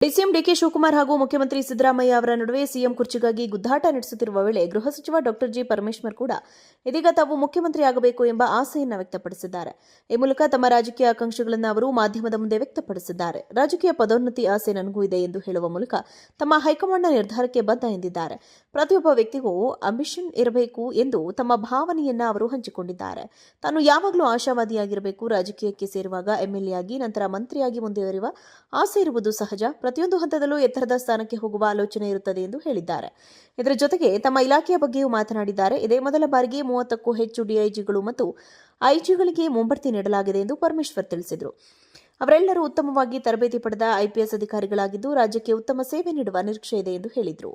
DCM DK Shivakumar ಹಾಗೂ ಮುಖ್ಯಮಂತ್ರಿ ಸಿದ್ದರಾಮಯ್ಯ ಅವರ ನಡುವೆ ಸಿಎಂ ಕುರ್ಚಿಗಾಗಿ ಗುದ್ದಾಟ ನಡೆಸುತ್ತಿರುವ ವೇಳೆ ಗೃಹ ಸಚಿವ ಡಾಕ್ಟರ್ ಜಿ ಪರಮೇಶ್ವರ್ ಕೂಡ ಇದೀಗ ತಾವು ಮುಖ್ಯಮಂತ್ರಿ ಆಗಬೇಕು ಎಂಬ ಆಸೆಯನ್ನು ವ್ಯಕ್ತಪಡಿಸಿದ್ದಾರೆ. ಈ ಮೂಲಕ ತಮ್ಮ ರಾಜಕೀಯ ಆಕಾಂಕ್ಷೆಗಳನ್ನು ಅವರು ಮಾಧ್ಯಮದ ಮುಂದೆ ವ್ಯಕ್ತಪಡಿಸಿದ್ದಾರೆ. ರಾಜಕೀಯ ಪದೋನ್ನತಿ ಆಸೆ ನನಗೂ ಇದೆ ಎಂದು ಹೇಳುವ ಮೂಲಕ ತಮ್ಮ ಹೈಕಮಾಂಡ್ನ ನಿರ್ಧಾರಕ್ಕೆ ಬದ್ಧ ಎಂದಿದ್ದಾರೆ. ಪ್ರತಿಯೊಬ್ಬ ವ್ಯಕ್ತಿಗೂ ಅಂಬಿಷನ್ ಇರಬೇಕು ಎಂದು ತಮ್ಮ ಭಾವನೆಯನ್ನ ಅವರು ಹಂಚಿಕೊಂಡಿದ್ದಾರೆ. ತಾನು ಯಾವಾಗಲೂ ಆಶಾವಾದಿಯಾಗಿರಬೇಕು, ರಾಜಕೀಯಕ್ಕೆ ಸೇರುವಾಗ ಎಂಎಲ್ಎ ಆಗಿ ನಂತರ ಮಂತ್ರಿಯಾಗಿ ಮುಂದುವರಿಯುವ ಆಸೆ ಇರುವುದು ಸಹಜ. ಪ್ರತಿಯೊಂದು ಹಂತದಲ್ಲೂ ಎತ್ತರದ ಸ್ಥಾನಕ್ಕೆ ಹೋಗುವ ಆಲೋಚನೆ ಇರುತ್ತದೆ ಎಂದು ಹೇಳಿದ್ದಾರೆ. ಇದರ ಜೊತೆಗೆ ತಮ್ಮ ಇಲಾಖೆಯ ಬಗ್ಗೆಯೂ ಮಾತನಾಡಿದ್ದಾರೆ. ಇದೇ ಮೊದಲ ಬಾರಿಗೆ 30ಕ್ಕೂ ಹೆಚ್ಚು ಡಿಐಜಿಗಳು ಮತ್ತು ಐಜಿಗಳಿಗೆ ಮುಂಬಡ್ತಿ ನೀಡಲಾಗಿದೆ ಎಂದು ಪರಮೇಶ್ವರ್ ತಿಳಿಸಿದರು. ಅವರೆಲ್ಲರೂ ಉತ್ತಮವಾಗಿ ತರಬೇತಿ ಪಡೆದ ಐಪಿಎಸ್ ಅಧಿಕಾರಿಗಳಾಗಿದ್ದು ರಾಜ್ಯಕ್ಕೆ ಉತ್ತಮ ಸೇವೆ ನೀಡುವ ನಿರೀಕ್ಷೆ ಇದೆ ಎಂದು ಹೇಳಿದರು.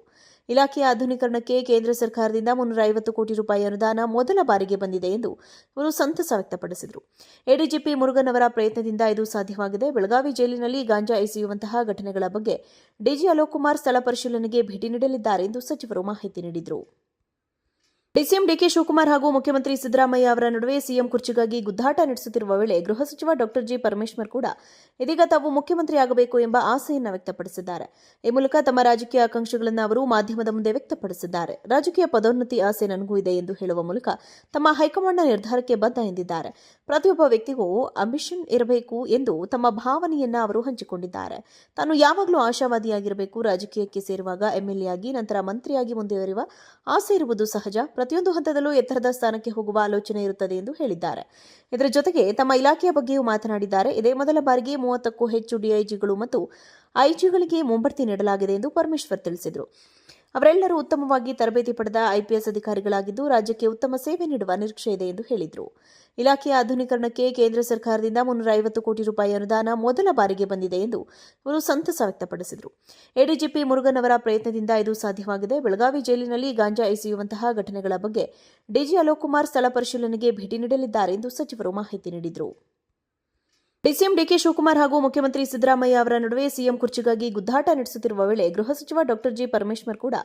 ಇಲಾಖೆಯ ಆಧುನೀಕರಣಕ್ಕೆ ಕೇಂದ್ರ ಸರ್ಕಾರದಿಂದ 350 ಕೋಟಿ ರೂಪಾಯಿ ಅನುದಾನ ಮೊದಲ ಬಾರಿಗೆ ಬಂದಿದೆ ಎಂದು ಇವರು ಸಂತಸ ವ್ಯಕ್ತಪಡಿಸಿದರು. ಎಡಿಜಿಪಿ ಮುರುಗನ್ ಅವರ ಪ್ರಯತ್ನದಿಂದ ಇದು ಸಾಧ್ಯವಾಗಿದೆ. ಬೆಳಗಾವಿ ಜೈಲಿನಲ್ಲಿ ಗಾಂಜಾ ಎಸೆಯುವಂತಹ ಘಟನೆಗಳ ಬಗ್ಗೆ ಡಿಜಿ ಅಲೋಕ್ ಕುಮಾರ್ ಸ್ಥಳ ಪರಿಶೀಲನೆಗೆ ಭೇಟಿ ನೀಡಲಿದ್ದಾರೆ ಎಂದು ಸಚಿವರು ಮಾಹಿತಿ ನೀಡಿದರು. ಡಿಸಿಎಂ ಡಿಕೆ ಶಿವಕುಮಾರ್ ಹಾಗೂ ಮುಖ್ಯಮಂತ್ರಿ ಸಿದ್ದರಾಮಯ್ಯ ಅವರ ನಡುವೆ ಸಿಎಂ ಕುರ್ಚಿಗಾಗಿ ಗುದ್ದಾಟ ನಡೆಸುತ್ತಿರುವ ವೇಳೆ ಗೃಹ ಸಚಿವ ಡಾಕ್ಟರ್ ಜಿ ಪರಮೇಶ್ವರ್ ಕೂಡ ಇದೀಗ ತಾವು ಮುಖ್ಯಮಂತ್ರಿ ಆಗಬೇಕು ಎಂಬ ಆಸೆಯನ್ನು ವ್ಯಕ್ತಪಡಿಸಿದ್ದಾರೆ. ಈ ಮೂಲಕ ತಮ್ಮ ರಾಜಕೀಯ ಆಕಾಂಕ್ಷೆಗಳನ್ನು ಅವರು ಮಾಧ್ಯಮದ ಮುಂದೆ ವ್ಯಕ್ತಪಡಿಸಿದ್ದಾರೆ. ರಾಜಕೀಯ ಪದೋನ್ನತಿ ಆಸೆ ನನಗೂ ಇದೆ ಎಂದು ಹೇಳುವ ಮೂಲಕ ತಮ್ಮ ಹೈಕಮಾಂಡ್ನ ನಿರ್ಧಾರಕ್ಕೆ ಬದ್ಧ ಎಂದಿದ್ದಾರೆ. ಪ್ರತಿಯೊಬ್ಬ ವ್ಯಕ್ತಿಗೂ ಅಂಬಿಷನ್ ಇರಬೇಕು ಎಂದು ತಮ್ಮ ಭಾವನೆಯನ್ನ ಅವರು ಹಂಚಿಕೊಂಡಿದ್ದಾರೆ. ತಾನು ಯಾವಾಗಲೂ ಆಶಾವಾದಿಯಾಗಿರಬೇಕು, ರಾಜಕೀಯಕ್ಕೆ ಸೇರುವಾಗ ಎಂಎಲ್ಎ ಆಗಿ ನಂತರ ಮಂತ್ರಿಯಾಗಿ ಮುಂದುವರಿಯುವ ಆಸೆ ಇರುವುದು ಸಹಜ. ಪ್ರತಿಯೊಂದು ಹಂತದಲ್ಲೂ ಎತ್ತರದ ಸ್ಥಾನಕ್ಕೆ ಹೋಗುವ ಆಲೋಚನೆ ಇರುತ್ತದೆ ಎಂದು ಹೇಳಿದ್ದಾರೆ. ಇದರ ಜೊತೆಗೆ ತಮ್ಮ ಇಲಾಖೆಯ ಬಗ್ಗೆಯೂ ಮಾತನಾಡಿದ್ದಾರೆ. ಇದೇ ಮೊದಲ ಬಾರಿಗೆ 30ಕ್ಕೂ ಹೆಚ್ಚು ಡಿಐಜಿಗಳು ಮತ್ತು ಐಜಿಗಳಿಗೆ ಮುಂಬಡ್ತಿ ನೀಡಲಾಗಿದೆ ಎಂದು ಪರಮೇಶ್ವರ್ ತಿಳಿಸಿದರು. ಅವರೆಲ್ಲರೂ ಉತ್ತಮವಾಗಿ ತರಬೇತಿ ಪಡೆದ ಐಪಿಎಸ್ ಅಧಿಕಾರಿಗಳಾಗಿದ್ದು ರಾಜ್ಯಕ್ಕೆ ಉತ್ತಮ ಸೇವೆ ನೀಡುವ ನಿರೀಕ್ಷೆ ಇದೆ ಎಂದು ಹೇಳಿದರು. ಇಲಾಖೆಯ ಆಧುನೀಕರಣಕ್ಕೆ ಕೇಂದ್ರ ಸರ್ಕಾರದಿಂದ 350 ಕೋಟಿ ರೂಪಾಯಿ ಅನುದಾನ ಮೊದಲ ಬಾರಿಗೆ ಬಂದಿದೆ ಎಂದು ಇವರು ಸಂತಸ ವ್ಯಕ್ತಪಡಿಸಿದರು. ಎಡಿಜಿಪಿ ಮುರುಗನ್ ಅವರ ಪ್ರಯತ್ನದಿಂದ ಇದು ಸಾಧ್ಯವಾಗಿದೆ. ಬೆಳಗಾವಿ ಜೈಲಿನಲ್ಲಿ ಗಾಂಜಾ ಎಸೆಯುವಂತಹ ಘಟನೆಗಳ ಬಗ್ಗೆ ಡಿಜಿ ಅಲೋಕ್ ಕುಮಾರ್ ಸ್ಥಳ ಪರಿಶೀಲನೆಗೆ ಭೇಟಿ ನೀಡಲಿದ್ದಾರೆ ಎಂದು ಸಚಿವರು ಮಾಹಿತಿ ನೀಡಿದರು. ಡಿಸಿಎಂ ಡಿಕೆ ಶಿವಕುಮಾರ್ ಹಾಗೂ ಮುಖ್ಯಮಂತ್ರಿ ಸಿದ್ದರಾಮಯ್ಯ ಅವರ ನಡುವೆ ಸಿಎಂ ಕುರ್ಚಿಗಾಗಿ ಗುದ್ದಾಟ ನಡೆಸುತ್ತಿರುವ ವೇಳೆ ಗೃಹ ಸಚಿವ ಡಾಕ್ಟರ್ ಜಿ ಪರಮೇಶ್ವರ್ ಕೂಡ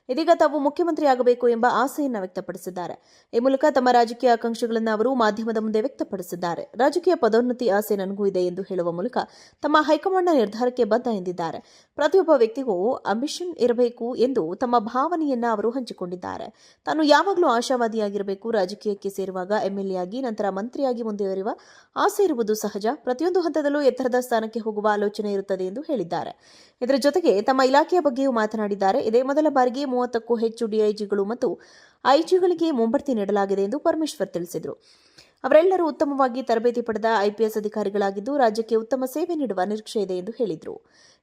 ಇದೀಗ ತಾವು ಮುಖ್ಯಮಂತ್ರಿ ಆಗಬೇಕು ಎಂಬ ಆಸೆಯನ್ನು ವ್ಯಕ್ತಪಡಿಸಿದ್ದಾರೆ. ಈ ಮೂಲಕ ತಮ್ಮ ರಾಜಕೀಯ ಆಕಾಂಕ್ಷೆಗಳನ್ನು ಅವರು ಮಾಧ್ಯಮದ ಮುಂದೆ ವ್ಯಕ್ತಪಡಿಸಿದ್ದಾರೆ. ರಾಜಕೀಯ ಪದೋನ್ನತಿ ಆಸೆ ನನಗೂ ಇದೆ ಎಂದು ಹೇಳುವ ಮೂಲಕ ತಮ್ಮ ಹೈಕಮಾಂಡ್ನ ನಿರ್ಧಾರಕ್ಕೆ ಬದ್ಧ ಎಂದಿದ್ದಾರೆ. ಪ್ರತಿಯೊಬ್ಬ ವ್ಯಕ್ತಿಗೂ ಅಂಬಿಷನ್ ಇರಬೇಕು ಎಂದು ತಮ್ಮ ಭಾವನೆಯನ್ನ ಅವರು ಹಂಚಿಕೊಂಡಿದ್ದಾರೆ. ತಾನು ಯಾವಾಗಲೂ ಆಶಾವಾದಿಯಾಗಿರಬೇಕು, ರಾಜಕೀಯಕ್ಕೆ ಸೇರುವಾಗ ಎಂಎಲ್ಎ ಆಗಿ ನಂತರ ಮಂತ್ರಿಯಾಗಿ ಮುಂದುವರಿಯುವ ಆಸೆ ಇರುವುದು ಸಹಜ. ಪ್ರತಿಯೊಂದು ಹಂತದಲ್ಲೂ ಎತ್ತರದ ಸ್ಥಾನಕ್ಕೆ ಹೋಗುವ ಆಲೋಚನೆ ಇರುತ್ತದೆ ಎಂದು ಹೇಳಿದ್ದಾರೆ. ಇದರ ಜೊತೆಗೆ ತಮ್ಮ ಇಲಾಖೆಯ ಬಗ್ಗೆಯೂ ಮಾತನಾಡಿದ್ದಾರೆ. ಇದೇ ಮೊದಲ ಬಾರಿಗೆ 30ಕ್ಕೂ ಹೆಚ್ಚು ಡಿಐಜಿಗಳು ಮತ್ತು ಐಜಿಗಳಿಗೆ ಮುಂಬಡ್ತಿ ನೀಡಲಾಗಿದೆ ಎಂದು ಪರಮೇಶ್ವರ್ ತಿಳಿಸಿದರು. ಅವರೆಲ್ಲರೂ ಉತ್ತಮವಾಗಿ ತರಬೇತಿ ಪಡೆದ ಐಪಿಎಸ್ ಅಧಿಕಾರಿಗಳಾಗಿದ್ದು ರಾಜ್ಯಕ್ಕೆ ಉತ್ತಮ ಸೇವೆ ನೀಡುವ ನಿರೀಕ್ಷೆ ಇದೆ ಎಂದು ಹೇಳಿದರು.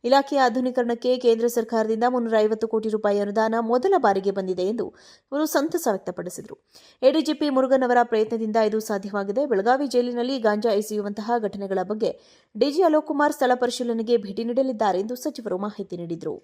ಇಲಾಖೆಯ ಆಧುನೀಕರಣಕ್ಕೆ ಕೇಂದ್ರ ಸರ್ಕಾರದಿಂದ 350 ಕೋಟಿ ರೂಪಾಯಿ ಅನುದಾನ ಮೊದಲ ಬಾರಿಗೆ ಬಂದಿದೆ ಎಂದು ಇವರು ಸಂತಸ ವ್ಯಕ್ತಪಡಿಸಿದರು. ಎಡಿಜಿಪಿ ಮುರುಗನ್ ಅವರ ಪ್ರಯತ್ನದಿಂದ ಇದು ಸಾಧ್ಯವಾಗಿದೆ. ಬೆಳಗಾವಿ ಜೈಲಿನಲ್ಲಿ ಗಾಂಜಾ ಎಸೆಯುವಂತಹ ಘಟನೆಗಳ ಬಗ್ಗೆ ಡಿಜಿ ಅಲೋಕ್ ಕುಮಾರ್ ಸ್ಥಳ ಪರಿಶೀಲನೆಗೆ ಭೇಟಿ ನೀಡಲಿದ್ದಾರೆ ಎಂದು ಸಚಿವರು ಮಾಹಿತಿ ನೀಡಿದರು.